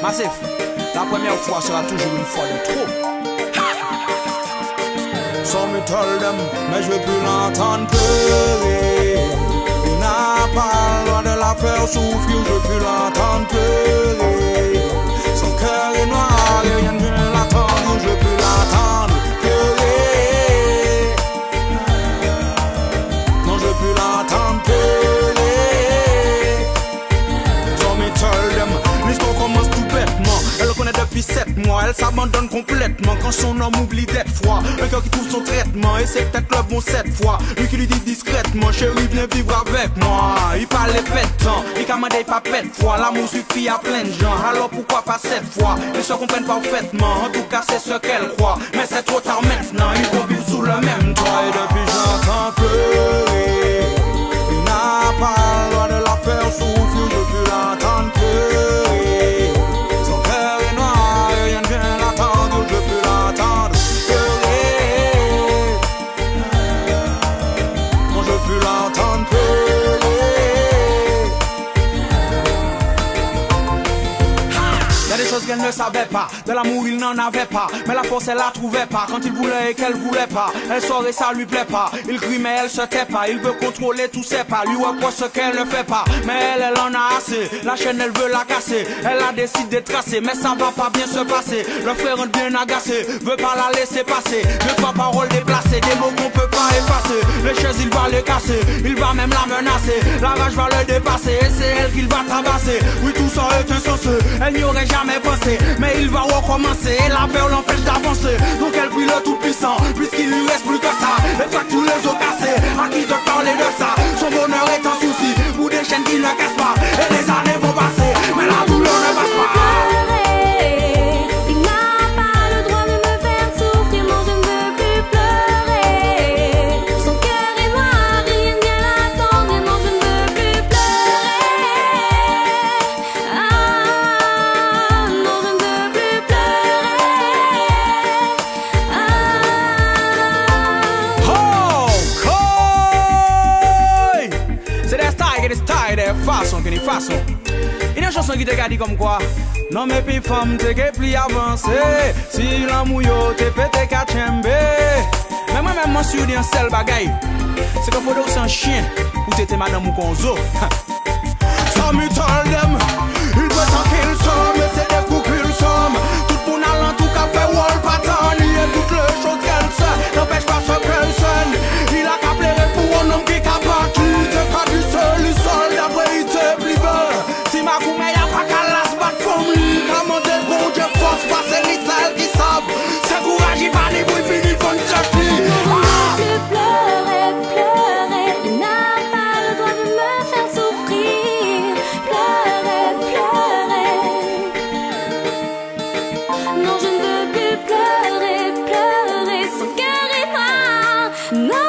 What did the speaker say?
Massif, la première fois sera toujours une fois de trop. So me tell them, mais je veux plus l'entendre pleurer. Il n'a pas le droit de la faire souffrir, je veux plus l'entendre pleurer. Son cœur est noir et rien ne vient l'attendre, je veux plus l'entendre pleurer. Non, je veux plus l'entendre pleurer. So me tell them, l'histoire commence tout bêtement. Elle le connaît depuis 7 mois, elle s'abandonne complètement quand son homme oublie d'être froid. Un cœur qui trouve son traitement et c'est peut-être le bon cette fois. Lui qui lui dit discrètement, chérie viens vivre avec moi. Il parle pétant, il commande pas pète fois. L'amour suffit à plein de gens, alors pourquoi pas cette fois? Ils se comprennent parfaitement, en tout cas c'est ce qu'elle croit. Mais c'est trop tard maintenant, ils vont vivre sous le même toit. Et depuis j'entends pleurer, il n'a pas le droit de la faire souffrir, je veux plus l'entendre pleurer. Son cœur est noir et rien ne vient l'attendre, je veux plus l'entendre pleurer. Moi je veux plus l'entendre pleurer. Y'a des choses qu'elle ne savait pas, de l'amour il n'en avait pas, mais la force elle la trouvait pas, quand il voulait et qu'elle voulait pas, elle sort et ça lui plaît pas, il crie mais elle se tait pas, il veut contrôler tous ses pas, lui reproche ce qu'elle ne fait pas, mais elle en a assez, la chaîne elle veut la casser, elle a décidé de tracer, mais ça va pas bien se passer, le frère est bien agacé, veut pas la laisser passer, deux trois paroles déplacées, des mots qu'on peut pas effacer, les chaises il va les casser, il va même la menacer, la rage va le dépasser, et c'est elle qu'il va tabasser, oui tout ça est insensé, elle n'y aurait jamais pensé, mais il va recommencer, et la peur l'empêche d'avancer, donc elle prie le tout puissant, puisqu'il lui reste plus que ça, et fracture les os cassés, à qui te parler de ça, son bonheur est un souci, pour des chaînes qui ne cassent pas, et les années vont passer, mais la douleur ne passe pas. Façon. Il y a une chanson qui te dit comme quoi. Non mais puis femme t'es plus avancé. Si l'amour yo t'es pété qu'à chembe. Mais moi-même moi suis un seul bagaille. C'est qu'il faut aussi un chien ou t'étais madame ou conzo. Ça me tell them. Il veut tant qu'il somme, mais c'est des coups qu'il somme. Tout le monde a en tout cas fait wall pattern. Il y a toutes les choses qu'elle sait. N'empêche pas ce qu'elle sonne. Il a qu'à pleurer pour un homme qui est capable. T'es pas du seul, il sol d'après il te plus belle. Si ma goumée y'a pas qu'à la se battre pour lui. Comment des bons Dieu force pas c'est les seuls qui savent. C'est courage, il va les bouilles, fini pour une chutney. Pleurer, pleurer, il n'a pas le droit de me faire souffrir. Pleurer, pleurer. Non, je ne veux plus pleurer, pleurer. Son cœur est noir. Non.